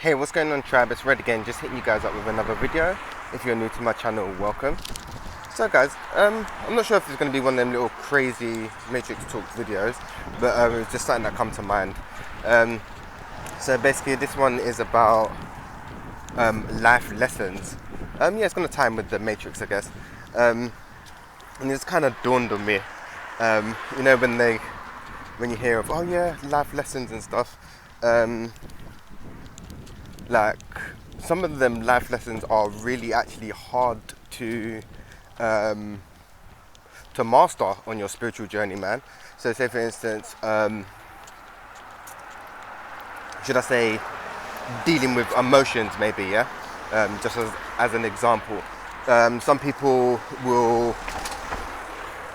Hey, what's going on, tribe? It's Red again, just hitting you guys up with another video. If you're new to my channel, welcome. So guys, I'm not sure if it's going to be one of them little crazy Matrix Talk videos, but it was just something that come to mind. So basically this one is about life lessons. Yeah, it's going to tie in with the Matrix, I guess. And it's kind of dawned on me, you know, when you hear of, oh yeah, life lessons and stuff, like some of them life lessons are really actually hard to master on your spiritual journey, man. So say for instance, should I say dealing with emotions, maybe, yeah, just as an example. Some people will,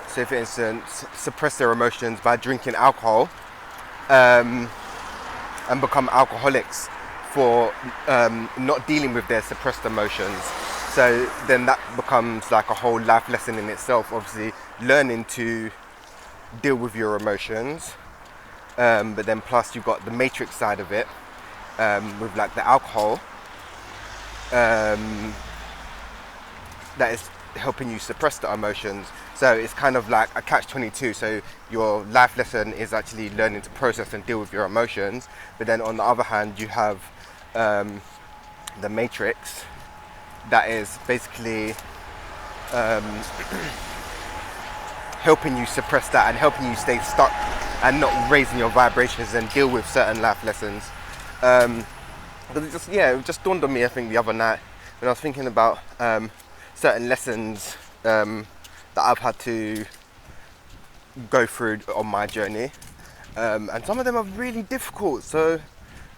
say for instance, suppress their emotions by drinking alcohol, and become alcoholics for not dealing with their suppressed emotions. So then that becomes like a whole life lesson in itself, obviously learning to deal with your emotions, but then plus you've got the matrix side of it, with like the alcohol, that is helping you suppress the emotions. So it's kind of like a catch-22. So your life lesson is actually learning to process and deal with your emotions, but then on the other hand you have the matrix that is basically helping you suppress that and helping you stay stuck and not raising your vibrations and deal with certain life lessons. But it just dawned on me, I think, the other night when I was thinking about certain lessons that I've had to go through on my journey, and some of them are really difficult. So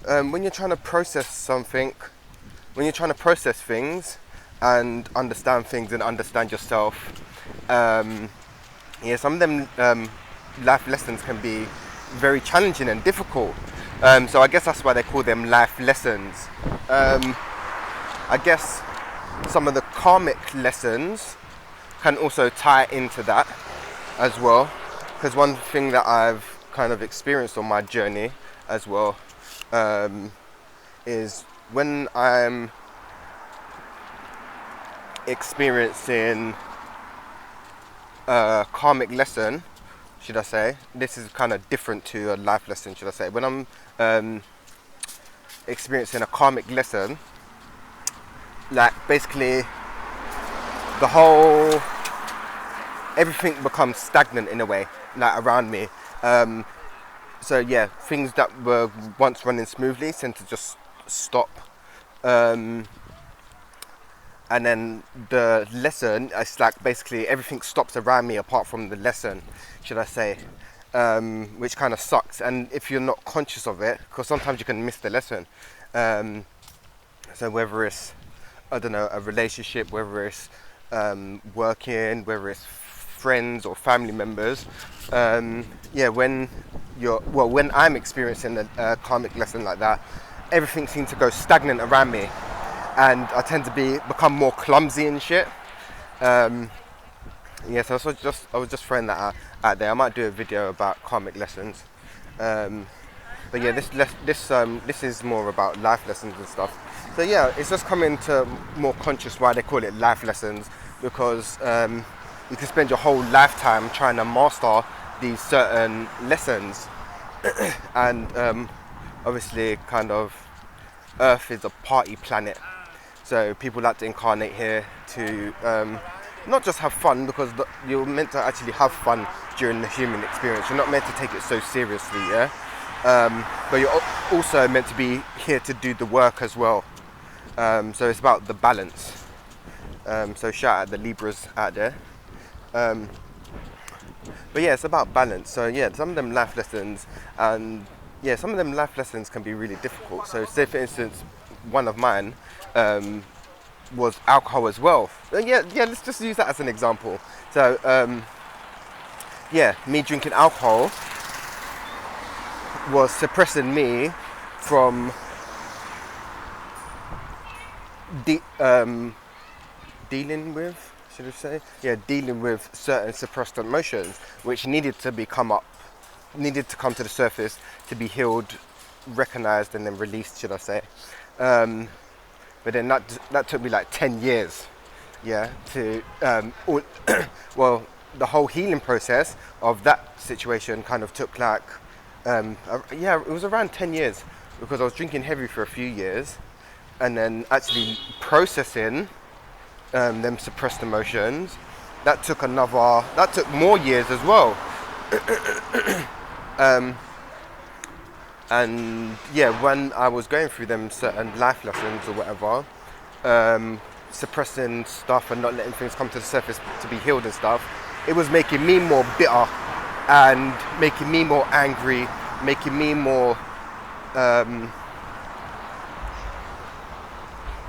when you're trying to process something, when you're trying to process things and understand things and understand yourself, some of them life lessons can be very challenging and difficult. So I guess that's why they call them life lessons. I guess some of the karmic lessons can also tie into that as well, because one thing that I've kind of experienced on my journey as well, is when I'm experiencing a karmic lesson, should I say, this is kind of different to a life lesson, should I say. When I'm experiencing a karmic lesson, like basically everything becomes stagnant in a way, like around me. So yeah, things that were once running smoothly tend to just stop, and then the lesson, it's like basically everything stops around me apart from the lesson, should I say, which kind of sucks. And if you're not conscious of it, because sometimes you can miss the lesson, so whether it's, I don't know, a relationship, whether it's working, whether it's friends or family members, when I'm experiencing a karmic lesson like that, everything seems to go stagnant around me, and I tend to become more clumsy and shit. So I was just throwing that out there. I might do a video about karmic lessons, but yeah, this is more about life lessons and stuff. So yeah, it's just coming to more conscious why they call it life lessons, because you can spend your whole lifetime trying to master these certain lessons, and obviously kind of Earth is a party planet, so people like to incarnate here to not just have fun, because you're meant to actually have fun during the human experience. You're not meant to take it so seriously, yeah. But you're also meant to be here to do the work as well. So it's about the balance. So shout out the Libras out there. But yeah, it's about balance. So yeah, some of them life lessons, and yeah, some of them life lessons can be really difficult. So say for instance, one of mine was alcohol as well. Let's just use that as an example. So me drinking alcohol was suppressing me from dealing with, should I say? Yeah, dealing with certain suppressed emotions, which needed to come to the surface to be healed, recognized, and then released, should I say. But then that took me like 10 years, yeah, to well, the whole healing process of that situation kind of took like yeah, it was around 10 years, because I was drinking heavy for a few years, and then actually processing them suppressed emotions. That took more years as well. And yeah, when I was going through them certain life lessons or whatever, suppressing stuff and not letting things come to the surface to be healed and stuff, it was making me more bitter and making me more angry, making me more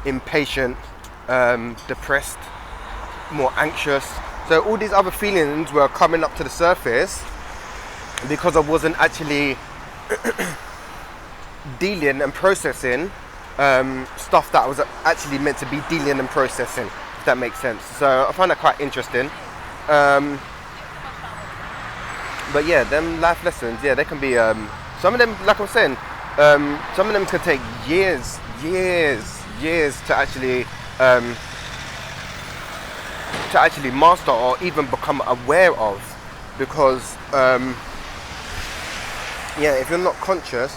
impatient, depressed, more anxious. So all these other feelings were coming up to the surface because I wasn't actually dealing and processing stuff that I was actually meant to be dealing and processing, if that makes sense. So I find that quite interesting. But yeah, them life lessons, yeah, they can be some of them, like I was saying, some of them can take years to actually master or even become aware of, because yeah, if you're not conscious,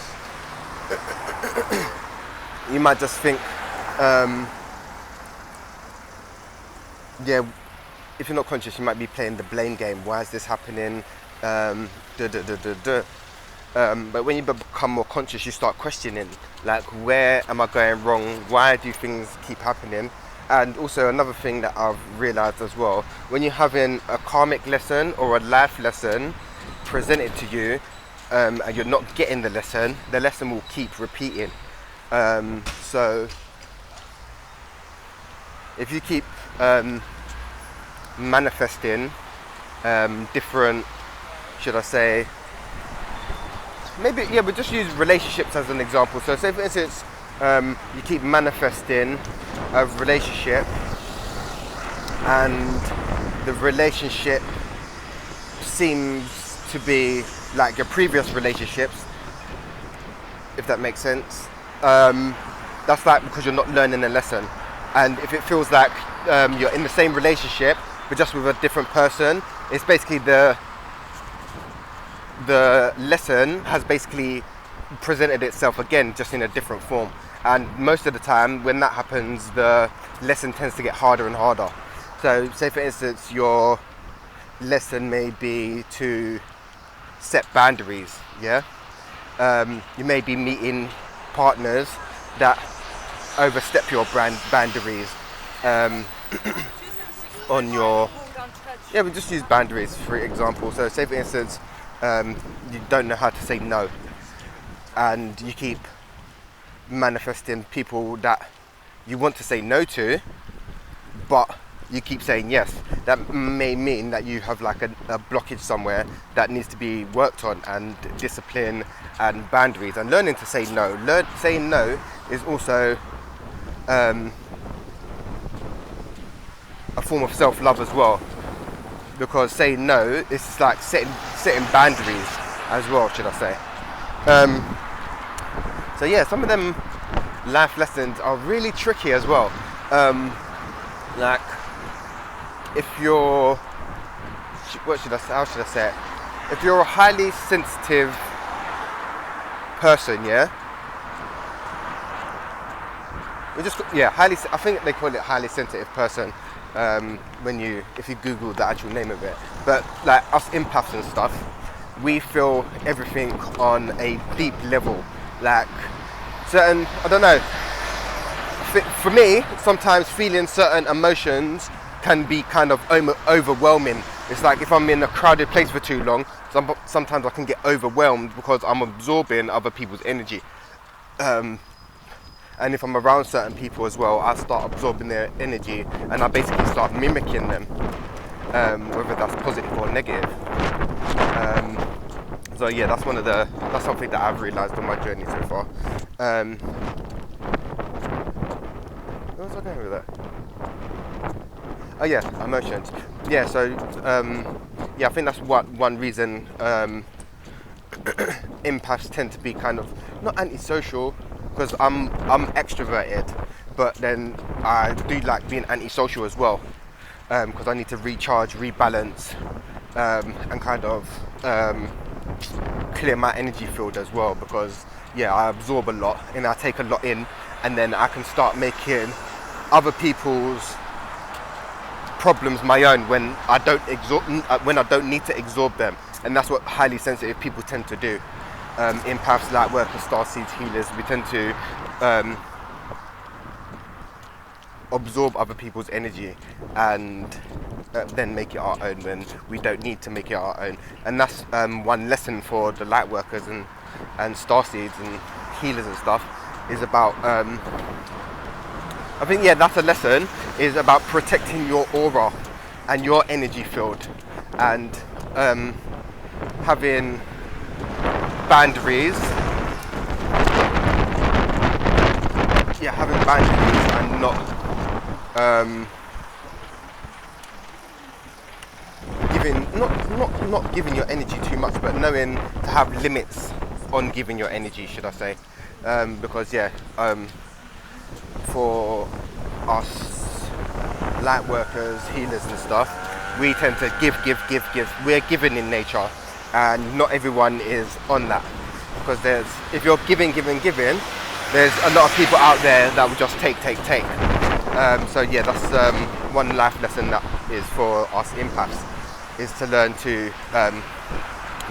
you might just think, yeah, if you're not conscious, you might be playing the blame game. Why is this happening? But when you become more conscious, you start questioning, like, where am I going wrong? Why do things keep happening? And also another thing that I've realized as well, when you're having a karmic lesson or a life lesson presented to you, and you're not getting the lesson will keep repeating. So if you keep manifesting different, should I say, maybe, yeah, but just use relationships as an example. So say for instance, you keep manifesting a relationship, and the relationship seems to be like your previous relationships, if that makes sense. That's like because you're not learning a lesson. And if it feels like you're in the same relationship but just with a different person, it's basically the lesson has basically presented itself again, just in a different form. And most of the time when that happens, the lesson tends to get harder and harder. So say for instance, your lesson may be to set boundaries, yeah? You may be meeting partners that overstep your boundaries on your, yeah, we just use boundaries for example. So say for instance, you don't know how to say no, and you keep manifesting people that you want to say no to, but you keep saying yes. That may mean that you have like a blockage somewhere that needs to be worked on, and discipline and boundaries and learning to say no. Saying no is also a form of self-love as well, because saying no is like setting boundaries as well, should I say. So yeah, some of them life lessons are really tricky as well. Like, if you're, how should I say it? If you're a highly sensitive person, yeah, I think they call it highly sensitive person, if you Google the actual name of it. But like us empaths and stuff, we feel everything on a deep level. Like certain, I don't know, for me, sometimes feeling certain emotions can be kind of overwhelming. It's like if I'm in a crowded place for too long, sometimes I can get overwhelmed because I'm absorbing other people's energy. And if I'm around certain people as well, I start absorbing their energy, and I basically start mimicking them, whether that's positive or negative. So yeah, that's something that I've realised on my journey so far. Where was I going with that? Oh yeah, emotions. Yeah, so yeah, I think that's one reason empaths tend to be kind of not antisocial, because I'm extroverted, but then I do like being antisocial as well, because I need to recharge, rebalance, and kind of clear my energy field as well, because yeah, I absorb a lot and I take a lot in, and then I can start making other people's problems my own when I don't need to absorb them. And that's what highly sensitive people tend to do. Empaths, light workers, starseeds, healers, we tend to absorb other people's energy and then make it our own when we don't need to make it our own. And that's one lesson for the light workers and starseeds and healers and stuff, is about I think, yeah, that's a lesson, is about protecting your aura and your energy field, and having boundaries. Yeah, having boundaries and not giving your energy too much, but knowing to have limits on giving your energy, should I say? Because yeah, for us light workers, healers and stuff, we tend to give. We're giving in nature, and not everyone is on that, because if you're giving, there's a lot of people out there that will just take. So yeah, that's one life lesson that is for us empaths, is to learn to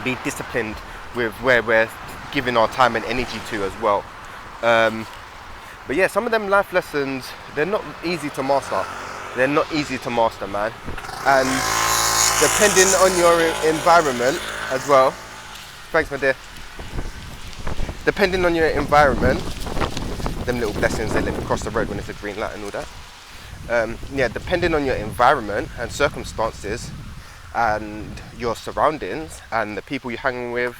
be disciplined with where we're giving our time and energy to as well. But yeah, some of them life lessons, they're not easy to master. They're not easy to master, man. And depending on your environment as well. Thanks, my dear. Depending on your environment, them little blessings, they let me cross the road when it's a green light and all that. Yeah, depending on your environment and circumstances and your surroundings and the people you're hanging with,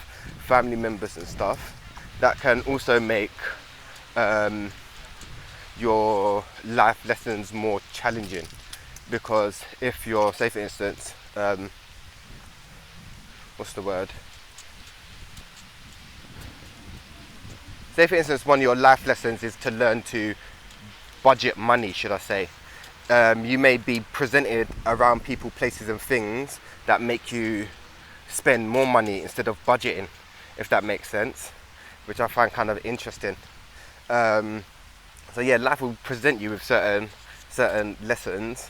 family members and stuff, that can also make your life lessons more challenging. Because if you're, say for instance, what's the word? Say for instance, one of your life lessons is to learn to budget money, should I say. You may be presented around people, places and things that make you spend more money instead of budgeting, if that makes sense, which I find kind of interesting. So yeah, life will present you with certain lessons,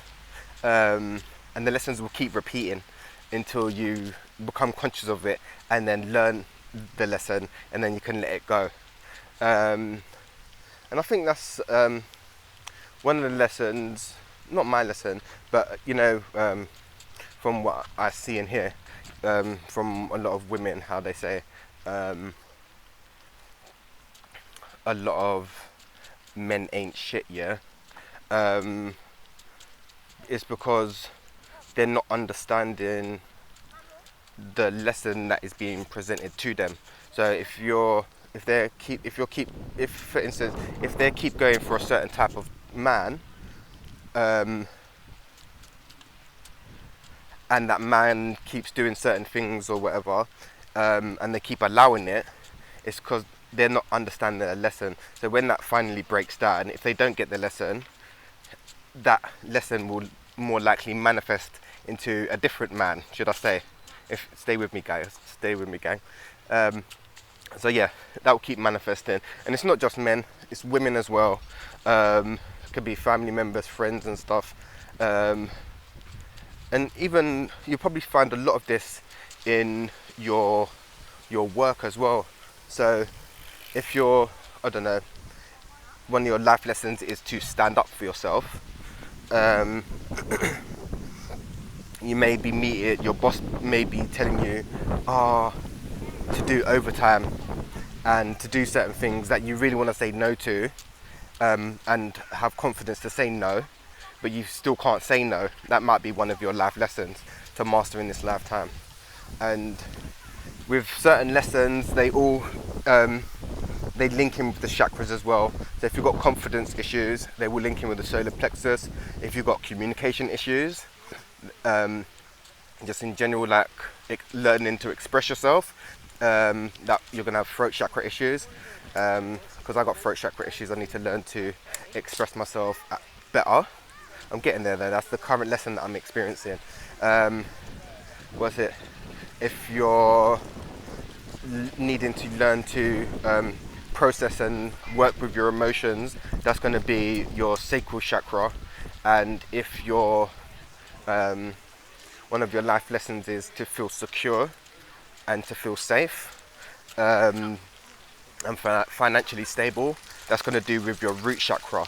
and the lessons will keep repeating until you become conscious of it and then learn the lesson, and then you can let it go. And I think that's one of the lessons, not my lesson, but you know, from what I see and hear from a lot of women, how they say a lot of men ain't shit, yeah. It's because they're not understanding the lesson that is being presented to them. So if they keep going for a certain type of man, and that man keeps doing certain things or whatever, and they keep allowing it, it's because they're not understanding the lesson. So when that finally breaks down, if they don't get the lesson, that lesson will more likely manifest into a different man, should I say. Stay with me, guys. Stay with me, gang. So yeah, that will keep manifesting. And it's not just men, it's women as well. It could be family members, friends and stuff. And even, you'll probably find a lot of this in your work as well. So if you're, I don't know, one of your life lessons is to stand up for yourself, you may be your boss may be telling you to do overtime and to do certain things that you really want to say no to, and have confidence to say no, but you still can't say no. That might be one of your life lessons to master in this lifetime. And with certain lessons, they all they link in with the chakras as well. So if you've got confidence issues, they will link in with the solar plexus. If you've got communication issues, just in general, like learning to express yourself, that you're going to have throat chakra issues. because I got throat chakra issues. I need to learn to express myself better. I'm getting there though. That's the current lesson that I'm experiencing. What's it? If you're needing to learn to process and work with your emotions, that's going to be your sacral chakra. And if you're one of your life lessons is to feel secure and to feel safe and financially stable, that's going to do with your root chakra.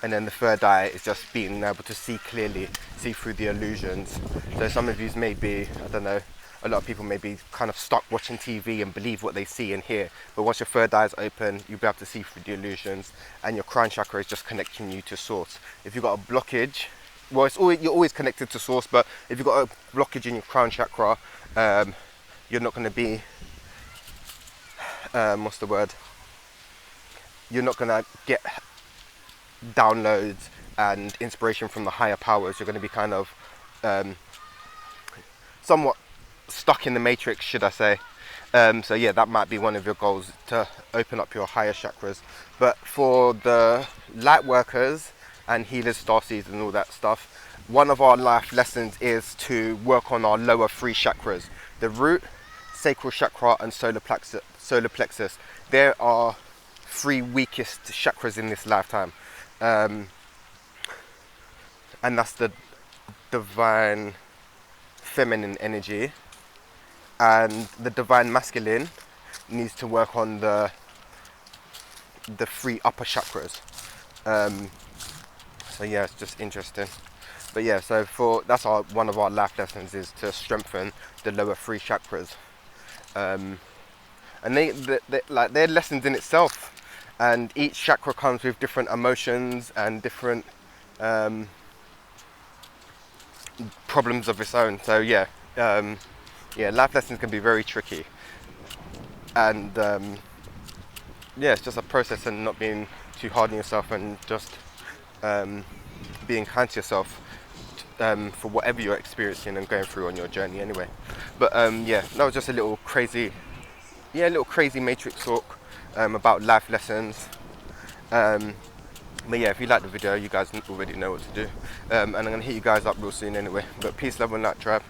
And then the third eye is just being able to see clearly, see through the illusions. So some of you may be, I don't know, a lot of people may be kind of stuck watching TV and believe what they see and hear. But once your third eye is open, you'll be able to see through the illusions. And your crown chakra is just connecting you to source. If you've got a blockage, well, you're always connected to source, but if you've got a blockage in your crown chakra, you're not going to be, what's the word? You're not going to get downloads and inspiration from the higher powers. You're going to be kind of somewhat stuck in the matrix, should I say. So yeah, that might be one of your goals, to open up your higher chakras. But for the light workers and healers, starseeds and all that stuff, one of our life lessons is to work on our lower three chakras: the root, sacral chakra and solar plexus. There are three weakest chakras in this lifetime. And that's the divine feminine energy, and the divine masculine needs to work on the three upper chakras. So yeah, it's just interesting. But yeah, so that's one of our life lessons, is to strengthen the lower three chakras. And they like, they're lessons in itself. And each chakra comes with different emotions and different problems of its own. So yeah, life lessons can be very tricky. And yeah, it's just a process, and not being too hard on yourself, and just being kind to yourself for whatever you're experiencing and going through on your journey anyway. But yeah, that was just a little crazy matrix talk about life lessons. But yeah, if you like the video, you guys already know what to do. And I'm going to hit you guys up real soon anyway. But peace, love and light, tribe.